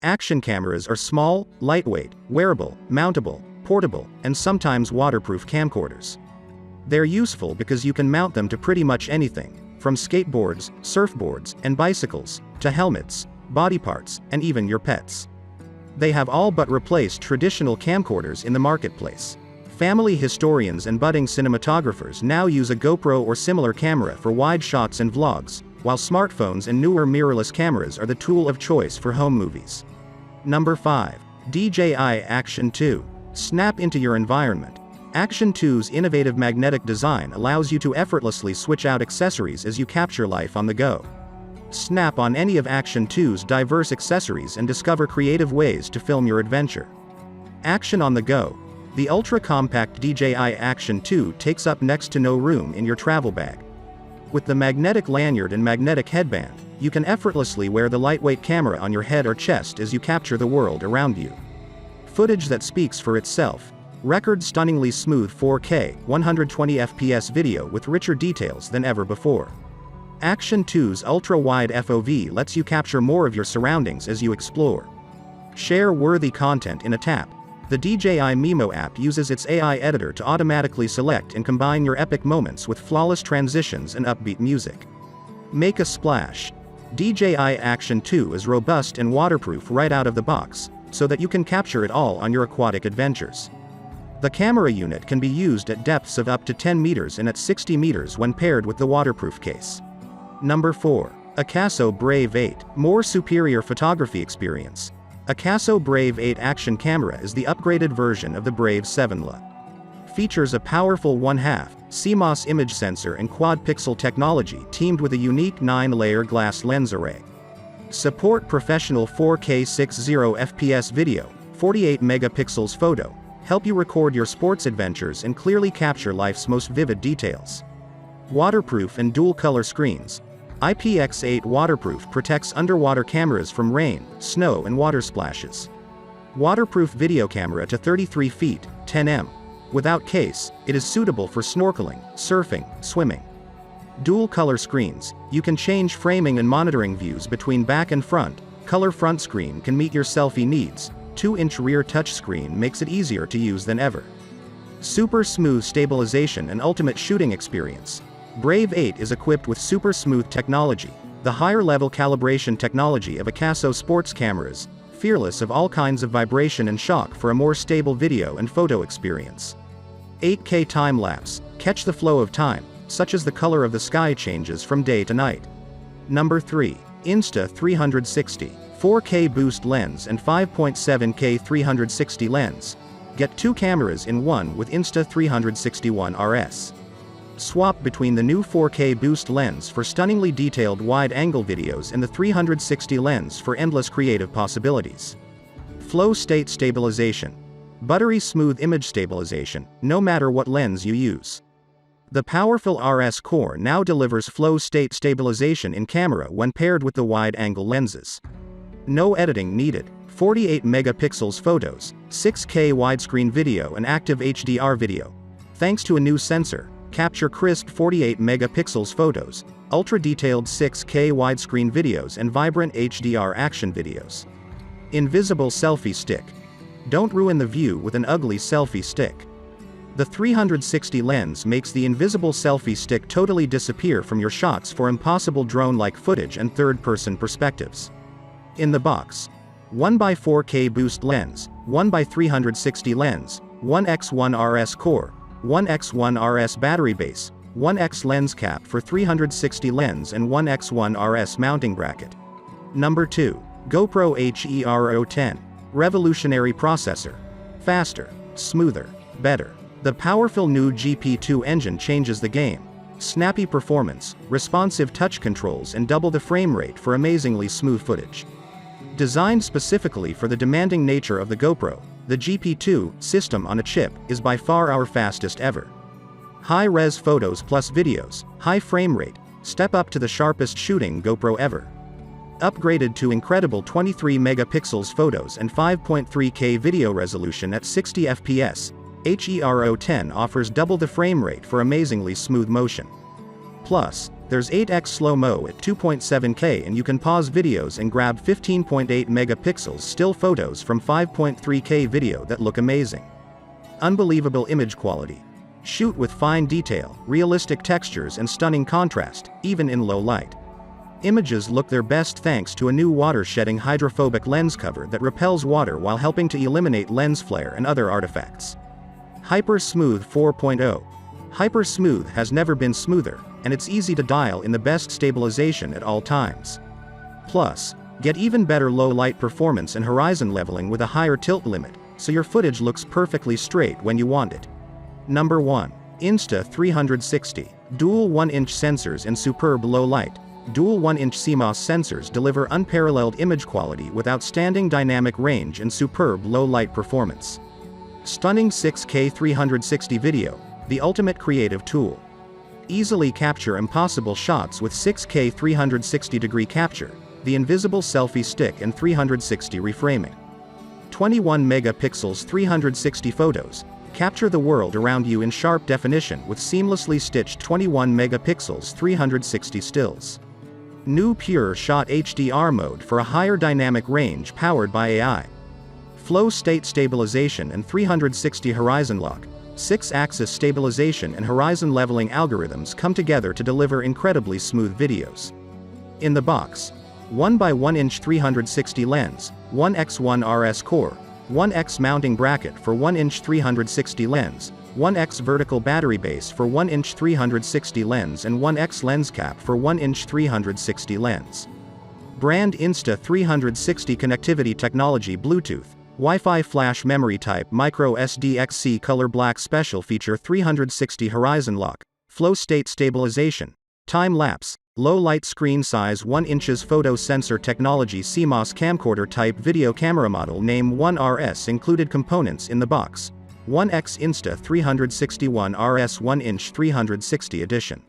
Action cameras are small, lightweight, wearable, mountable, portable, and sometimes waterproof camcorders. They're useful because you can mount them to pretty much anything, from skateboards, surfboards, and bicycles, to helmets, body parts, and even your pets. They have all but replaced traditional camcorders in the marketplace. Family historians and budding cinematographers now use a GoPro or similar camera for wide shots and vlogs, while smartphones and newer mirrorless cameras are the tool of choice for home movies. Number 5. DJI Action 2. Snap into your environment. Action 2's innovative magnetic design allows you to effortlessly switch out accessories as you capture life on the go. Snap on any of Action 2's diverse accessories and discover creative ways to film your adventure. Action on the go. The ultra-compact DJI Action 2 takes up next to no room in your travel bag. With the magnetic lanyard and magnetic headband, you can effortlessly wear the lightweight camera on your head or chest as you capture the world around you. Footage that speaks for itself. Record-stunningly smooth 4K, 120 FPS video with richer details than ever before. Action 2's ultra-wide FOV lets you capture more of your surroundings as you explore. Share worthy content in a tap. The DJI Mimo app uses its AI editor to automatically select and combine your epic moments with flawless transitions and upbeat music. Make a splash. DJI Action 2 is robust and waterproof right out of the box, so that you can capture it all on your aquatic adventures. The camera unit can be used at depths of up to 10 meters and at 60 meters when paired with the waterproof case. Number 4. Akaso Brave 8. More superior photography experience. Akaso Brave 8 action camera is the upgraded version of the Brave 7LA. Features a powerful 1/2 CMOS image sensor and quad-pixel technology teamed with a unique 9-layer glass lens array. Support professional 4K 60 FPS video, 48 megapixels photo, help you record your sports adventures and clearly capture life's most vivid details. Waterproof and dual-color screens. IPX8 waterproof protects underwater cameras from rain, snow and water splashes. Waterproof video camera to 33 feet, 10 m. Without case, it is suitable for snorkeling, surfing, swimming. Dual color screens. You can change framing and monitoring views between back and front. Color front screen can meet your selfie needs. 2-inch rear touchscreen makes it easier to use than ever. Super smooth stabilization and ultimate shooting experience. Brave 8 is equipped with super smooth technology, the higher-level calibration technology of Akaso sports cameras, fearless of all kinds of vibration and shock for a more stable video and photo experience. 8K time-lapse. Catch the flow of time, such as the color of the sky changes from day to night. Number 3. Insta360. 4K boost lens and 5.7K 360 lens. Get 2 cameras in one with Insta360 RS. Swap between the new 4K boost lens for stunningly detailed wide-angle videos and the 360 lens for endless creative possibilities. Flow state stabilization. Buttery smooth image stabilization, no matter what lens you use. The powerful RS core now delivers flow state stabilization in camera when paired with the wide-angle lenses. No editing needed. 48 megapixels photos, 6K widescreen video and active HDR video. Thanks to a new sensor, capture crisp 48 megapixels photos, ultra-detailed 6K widescreen videos and vibrant HDR action videos. Invisible selfie stick. Don't ruin the view with an ugly selfie stick. The 360 lens makes the invisible selfie stick totally disappear from your shots for impossible drone-like footage and third-person perspectives. In the box. 1x4K boost lens, 1x360 lens, 1x1 RS core, 1x1 RS battery base, 1x lens cap for 360 lens and 1x1 RS mounting bracket. Number 2. GoPro HERO 10. Revolutionary processor. Faster, smoother, better. The powerful new GP2 engine changes the game. Snappy performance, responsive touch controls and double the frame rate for amazingly smooth footage. Designed specifically for the demanding nature of the GoPro, the GP2 system on a chip is by far our fastest ever. High-res photos plus videos, high frame rate, step up to the sharpest shooting GoPro ever. Upgraded to incredible 23 megapixels photos and 5.3K video resolution at 60 FPS, HERO 10 offers double the frame rate for amazingly smooth motion. Plus, There's 8x slow-mo at 2.7K and you can pause videos and grab 15.8 megapixels still photos from 5.3K video that look amazing. Unbelievable image quality. Shoot with fine detail, realistic textures and stunning contrast, even in low light. Images look their best thanks to a new water-shedding hydrophobic lens cover that repels water while helping to eliminate lens flare and other artifacts. Hyper Smooth 4.0. Hyper Smooth has never been smoother, and it's easy to dial in the best stabilization at all times. Plus, get even better low-light performance and horizon leveling with a higher tilt limit, so your footage looks perfectly straight when you want it. Number 1. Insta360. Dual 1-inch sensors and superb low light. Dual 1-inch CMOS sensors deliver unparalleled image quality with outstanding dynamic range and superb low-light performance. Stunning 6K 360 video, the ultimate creative tool. Easily capture impossible shots with 6K 360-degree capture, the invisible selfie stick and 360 reframing. 21 megapixels 360 photos, capture the world around you in sharp definition with seamlessly stitched 21 megapixels 360 stills. New Pure Shot HDR mode for a higher dynamic range powered by AI. Flow state stabilization and 360 horizon lock, 6-axis stabilization and horizon leveling algorithms come together to deliver incredibly smooth videos. In the box, 1x1-inch 360 lens, 1x1 RS core, 1x mounting bracket for 1-inch 360 lens, 1x vertical battery base for 1-inch 360 lens and 1x lens cap for 1-inch 360 lens. Brand Insta360 connectivity technology Bluetooth, Wi-Fi flash memory type micro SD-XC color black special feature 360 horizon lock, flow state stabilization, time lapse, low light screen size 1 inches photo sensor technology CMOS camcorder type video camera model name 1RS included components in the box. 1x Insta360 1RS 1-inch 360 edition.